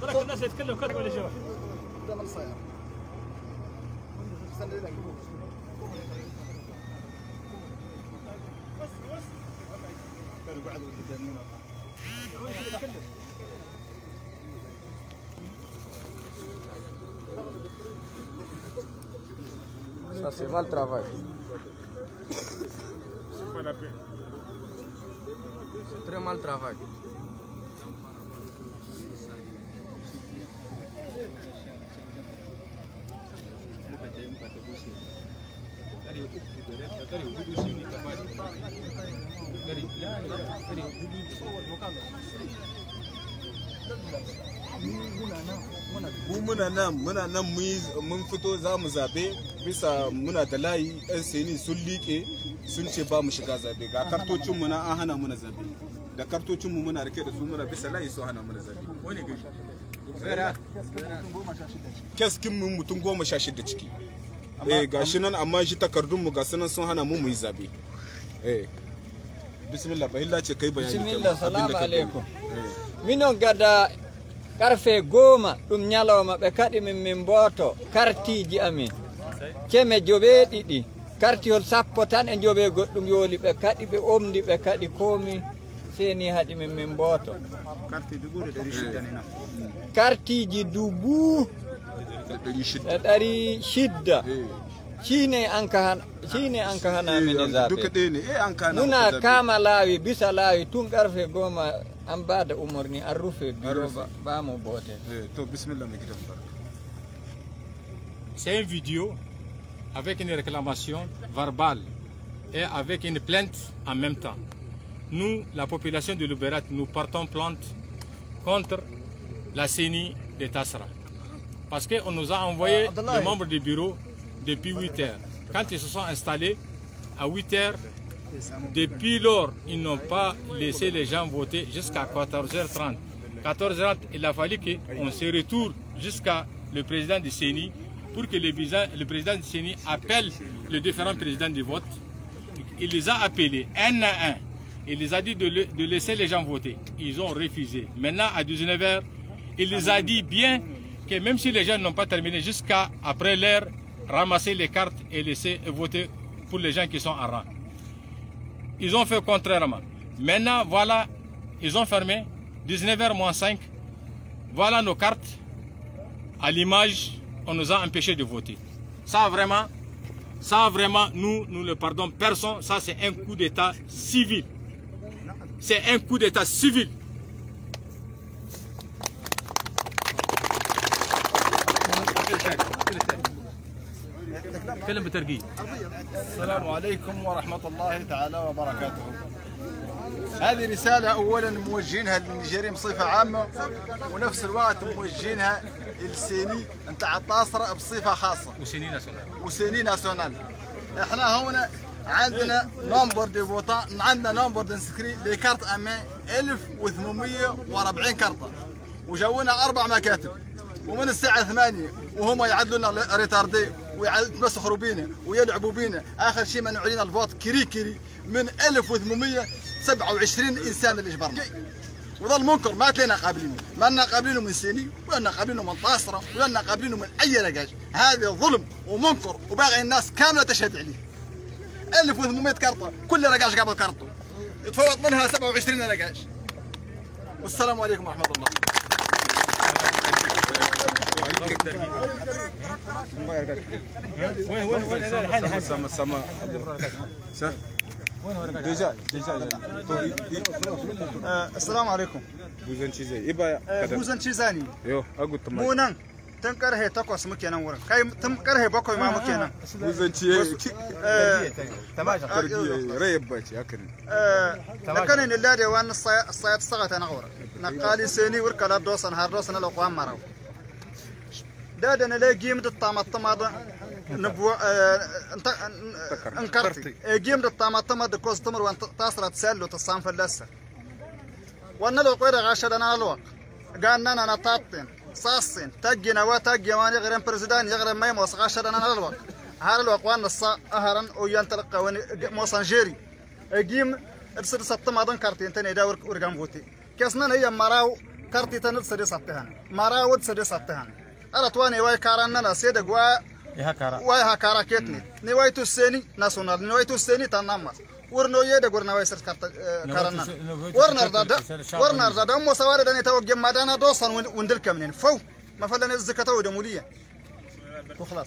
ترى الناس يتكلموا كذا ولا شيء. ده من السيارة. Ça c'est mal travail. C'est très mal travail. muna nan mun fito za mu zabe bisa muna da layi yan seni sun liƙe sun ce ba mu shiga zabe ga kartocin mu na an hana mu na zabe da kartocin mu muna rike da su muna bisa layi su hana mu na zabe wani gari keskin mu mutum 16 ciki gashi nan amma shi takardun mu ga sunan sun hana mu yi zabe bismillah bahilla ce kai bayani bismillah salamu alaikum minon gada karfe 10 ɗum ñalawma ɓe kaɗi min mboto kartiji amin keme joɓe ɗiɗi kartihol 10 tan e joɓe goɗɗum yooli ɓe kaɗi ɓe omdi ɓe kaɗi komi seni haɗi min mboto kartiji dubu e ɗari shidda shine anka hana min zaɓe muna kama laawi bisa laawi tun karfe 10 an bada umarni an rufe biro ba mu bote. C'est une vidéo avec une réclamation verbale et avec une plainte en même temps. Nous, la population de Lubérat, nous portons plainte contre la CENI de Tassra. Parce qu'on nous a envoyé les membres du bureau depuis 8 heures. Quand ils se sont installés à 8 heures, depuis lors, ils n'ont pas laissé les gens voter jusqu'à 14h30. 14h30, il a fallu qu'on se retourne jusqu'à le président du CENI pour que le président du CENI appelle les différents présidents du vote. Il les a appelés un à un. Il les a dit de laisser les gens voter. Ils ont refusé. Maintenant, à 19h, il les a dit bien que même si les gens n'ont pas terminé jusqu'à après l'heure, ramasser les cartes et laisser voter pour les gens qui sont en rang. Ils ont fait contrairement. Maintenant, voilà, ils ont fermé, 19h moins 5. Voilà nos cartes. À l'image, on nous a empêchés de voter. Ça vraiment, nous ne pardonnons personne. Ça, c'est un coup d'État civil. C'est un coup d'État civil. كلمة ترقية. السلام عليكم ورحمة الله تعالى وبركاته. هذه رسالة أولا موجهينها للنيجيريين بصفة عامة ونفس الوقت موجهينها للسيني نتاع طاسرة بصفة خاصة. وسيني ناسيونال. احنا هنا عندنا نمبر دي فوتان عندنا نمبر دنسكري لكارت أمان 1840 كارطة وجونا 4 مكاتب ومن الساعة 8 وهم يعدلوا لنا ريتاردي ويتمسخروا بينا ويلعبوا بينا. اخر شيء منعوا لنا الفوت كري من 1827 انسان اللي جبرنا وظل منكر ما تلينا قابلينه ما لنا قابلينه من سيني ولا قابلينه من طاسره ولا قابلينه من اي لقاش. هذا ظلم ومنكر وباغي الناس كامله تشهد عليه. 1800 كرطه كل رقاش قبل كرطه يتفوت منها 27 رقاش. والسلام عليكم ورحمه الله. السلام عليكم. بوزن تشيزاني مونان تنكره تقوس مكينا ورا كاي تنكره بكوي ما مكينا بوزن تشي ريب باتي اكن لكن اللادي وان الصياد صغت انا غورا نقالي سيني وركلا دوسن هاردوسن لو قام مراو دادنا لا جيم الطماطم نبو انكرتي جيم الطماطم دكوز تمر وان تصرت سالو تصام فلسه وانا لو قير غاشدنا الوق قالنا انا طاطين صاصين تجينا وتجي وان يغرم بريزيدان يغرم ميم وصغاشدنا الوق هذا الوق وان الصا اهرن وينطلق وان موسانجيري جيم ارسل سطم اظن كارتين تاني داور ورقم بوتي كاسنا هي مراو كارتي تنت سدي ساتهان مراود سدي ساتهان أنا تواني واي كارنا لا سيدك واي هكارا كيتني نواي تسيني ناسونال نواي تسيني تنامس ورنو يدا ورنا واي سر كارنا ورنر دا مو سوار دني تو جمع دانا دوسن وندل كمنين فو ما فلنا الزكاه ودموليه وخلاص